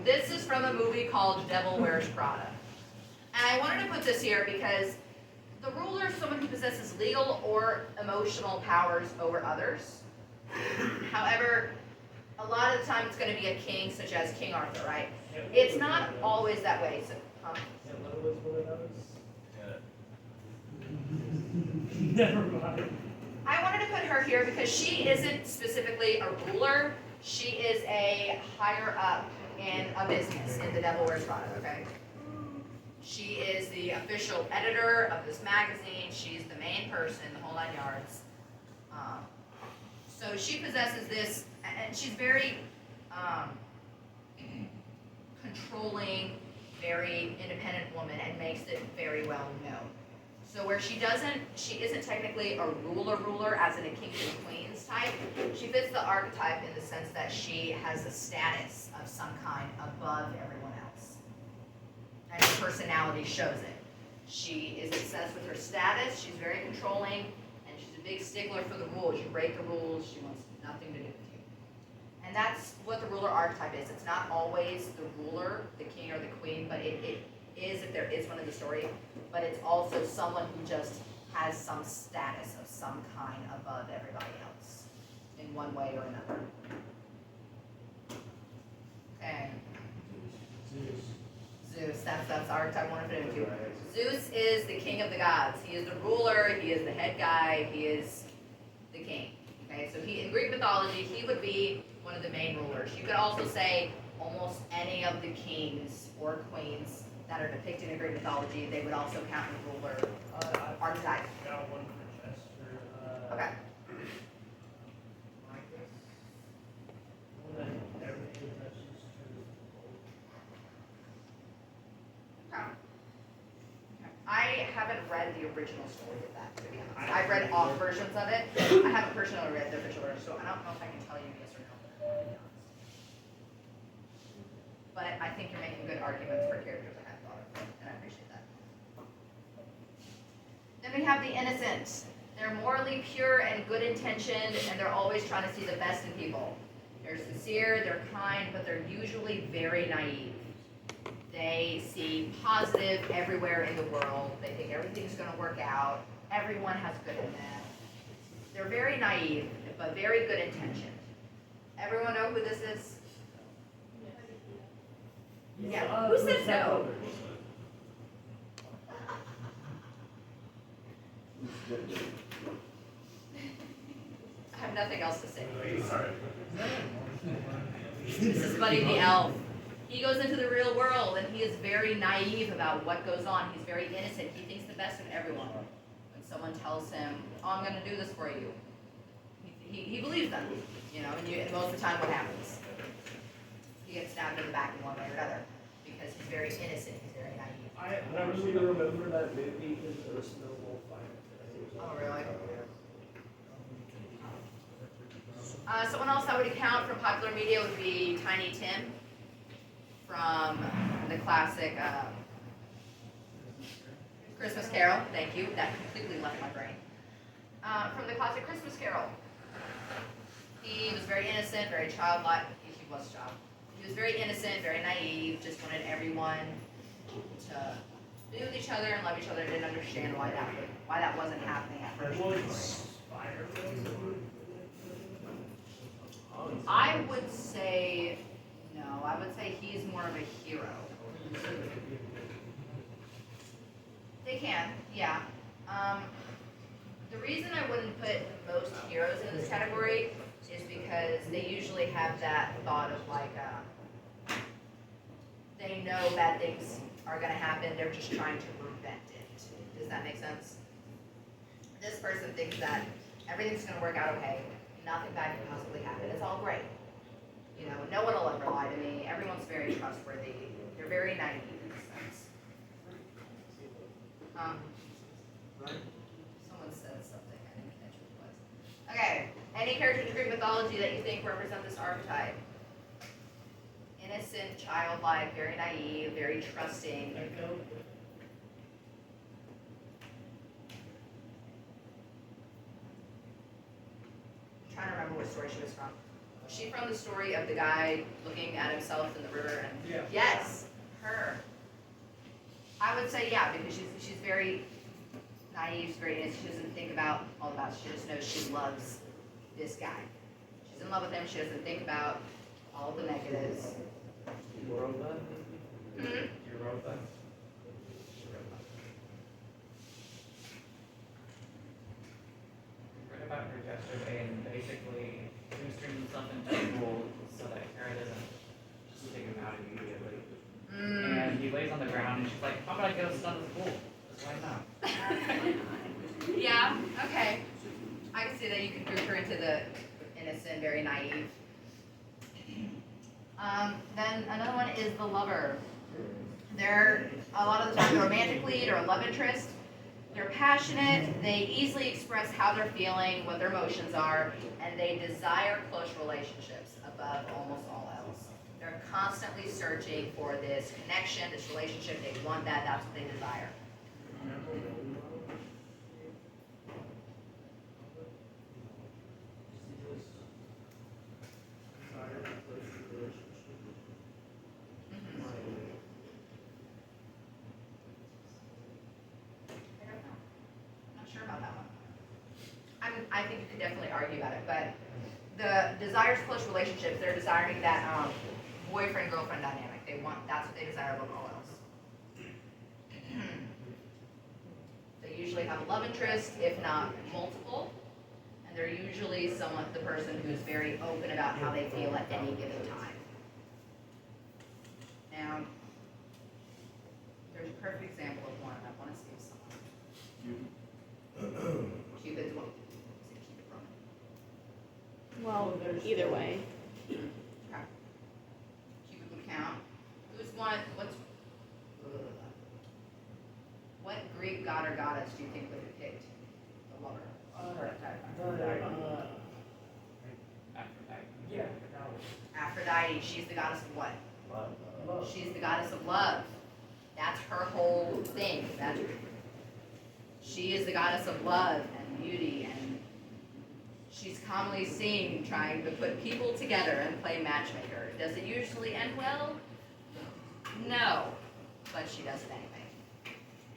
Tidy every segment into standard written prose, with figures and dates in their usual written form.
This is from a movie called Devil Wears Prada. And I wanted to put this here because the ruler is someone who possesses legal or emotional powers over others. However, a lot of the time it's going to be a king, such as King Arthur, right? It's not always that way. So, Never mind. I wanted to put her here because she isn't specifically a ruler. She is a higher up in a business in the Devil Wears Prada, okay? She is the official editor of this magazine. She's the main person, the whole 9 yards. So she possesses this, and she's very controlling, very independent woman, and makes it very well known. So where she isn't technically a ruler as in a kings and queens type. She fits the archetype in the sense that she has a status of some kind above everyone else. And her personality shows it. She is obsessed with her status, she's very controlling, and she's a big stickler for the rules. You break the rules, she wants nothing to do with you. And that's what the ruler archetype is. It's not always the ruler, the king or the queen, but it is if there is one in the story, but it's also someone who just has some status of some kind above everybody else in one way or another. Okay. Zeus, that's archetype 1 and 2. Zeus is the king of the gods. He is the ruler, he is the head guy, he is the king. Okay, so in Greek mythology, he would be one of the main rulers. You could also say almost any of the kings or queens that are depicted in Greek mythology, they would also count as ruler archetype. Got one for Chester. Okay. One that everything touches turns Okay. I haven't read the original story of that, to be honest. I've read off versions of it. I haven't personally read the official version, so I don't know if I can tell you yes or no, to be honest. But I think you're making good arguments for characters I hadn't thought of, and I appreciate that. Then we have the innocent. They're morally pure and good intentioned, and they're always trying to see the best in people. They're sincere, they're kind, but they're usually very naive. They see positive everywhere in the world. They think everything's going to work out. Everyone has good in them. They're very naive, but very good intentioned. Everyone know who this is? Yeah. Who says no? I have nothing else to say. This is Buddy the Elf. He goes into the real world and he is very naive about what goes on. He's very innocent. He thinks the best of everyone. When someone tells him, "Oh, I'm going to do this for you," he believes them. You know, and most of the time, what happens? He gets stabbed in the back in one way or another because he's very innocent. He's very naive. I actually remember that movie in the snowball fight. Oh, really? Someone else that would count from popular media would be Tiny Tim from the classic Christmas Carol. Thank you. That completely left my brain. From the classic Christmas Carol. He was very innocent, very childlike. He was a child. He was very innocent, very naive, just wanted everyone to be with each other and love each other. Didn't understand why that wasn't happening at first. I would say no. I would say he's more of a hero. They can, yeah. The reason I wouldn't put most heroes in this category is because they usually have that thought of like, they know bad things are going to happen. They're just trying to prevent it. Does that make sense? This person thinks that everything's going to work out okay. Nothing bad can possibly happen. It's all great. You know, no one will ever lie to me. Everyone's very trustworthy. They're very naive in this sense. Someone said something. I didn't catch what it was. Okay. Any characters in Greek mythology that you think represent this archetype? Innocent, childlike, very naive, very trusting. I'm trying to remember what story she was from. she from the story of the guy looking at himself in the river and Yeah. yes, her. I would say yeah, because she's very naive, she's very innocent, she doesn't think about all about, she just knows she loves this guy. She's in love with him, she doesn't think about all the negatives. You wrote that? Hmm? You wrote that? Read about her yesterday, and basically he was turning himself into a pool so that Kara doesn't just take him out immediately. And he lays on the ground, and she's like, "How about I go stun this pool? Just why not?" Yeah, okay. I can see that you can group her into the innocent, very naive. Then another one is the lover. They're, a lot of the time, the romantic lead or a love interest. They're passionate, they easily express how they're feeling, what their emotions are, and they desire close relationships above almost all else. They're constantly searching for this connection, this relationship, they want that, that's what they desire. Mhm. I don't know. Not sure about that one. I think you could definitely argue about it, but the desires close relationships, they're desiring that boyfriend-girlfriend dynamic. They want, that's what they desire above all else. They usually have a love interest, if not multiple, and they're usually somewhat the person who's very open about how they feel at any given time. Now, there's a perfect example of one, I want to see someone. Cupid's one. Is it Cupid Roman? Well, either way. Okay. Cupid would count. Who's one, what Greek god or goddess do you think would have picked the lover? Aphrodite. Yeah. Aphrodite, she's the goddess of what? Love. She's the goddess of love. That's her whole thing. She is the goddess of love and beauty, and she's commonly seen trying to put people together and play matchmaker. Does it usually end well? No, but she does it anyway.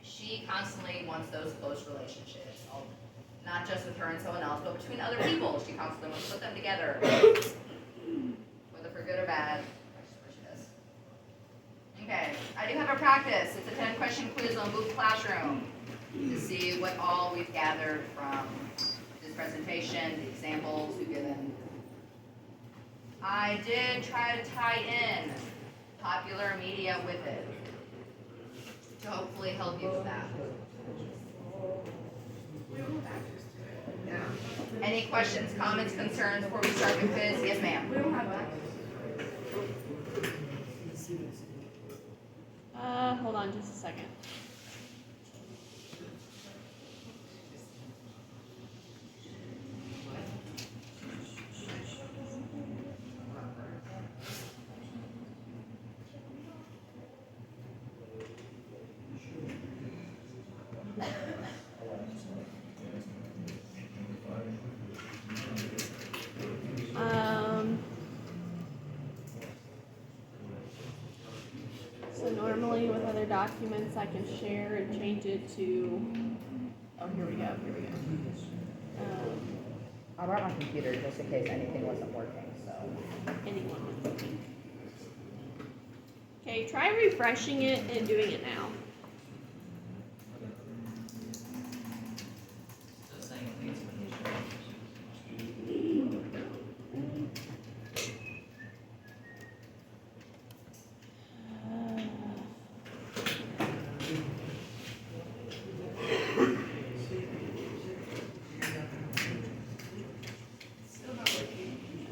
She constantly wants those close relationships, not just with her and someone else, but between other people. She constantly wants to put them together, whether for good or bad. That's what she does. Okay, I do have a practice. It's a 10-question quiz on Google Classroom to see what all we've gathered from this presentation, the examples we've given. I did try to tie in popular media with it to hopefully help you with that. Any questions, comments, concerns before we start the quiz? Yes, ma'am. We don't have that. Hold on just a second. So normally with other documents, I can share and change it to, oh, here we go. I brought my computer just in case anything wasn't working, so. Anyone with me. Okay, try refreshing it and doing it now. Just saying it needs to be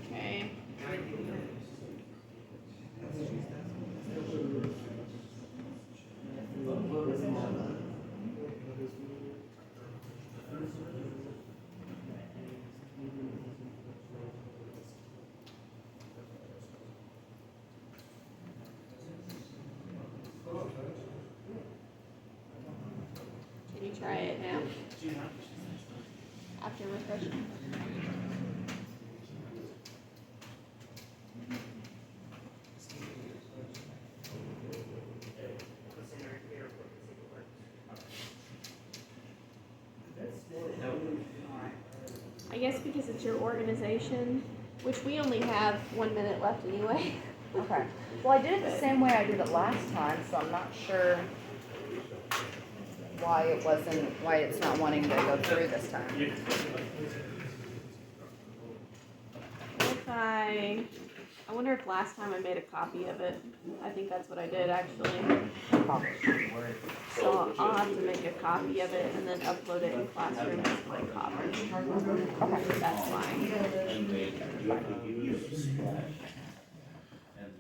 Okay. Can you try it now? After refreshing? guess because it's your organization, which we only have 1 minute left anyway. Okay. Well, I did it the same way I did it last time, so I'm not sure why it's not wanting to go through this time. If I wonder if last time I made a copy of it. I think that's what I did actually. So I'll have to make a copy of it and then upload it in Classroom as my copy. Okay, that's fine.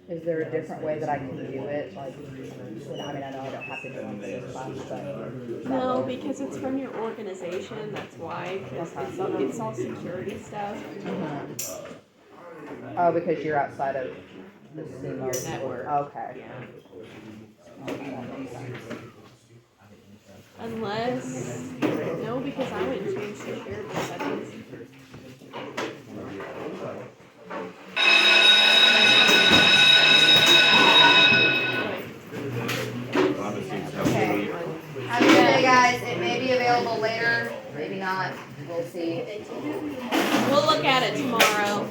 Is there a different way that I can do it? Like, I mean, I know I don't have to do one for this class, but. No, because it's from your organization, that's why, because it's all security stuff. Oh, because you're outside of the SEMO Your network. Okay. Yeah. Unless, no, because I wouldn't change the shareable settings. Okay. Have a good day, guys. It may be available later, maybe not. We'll see. We'll look at it tomorrow.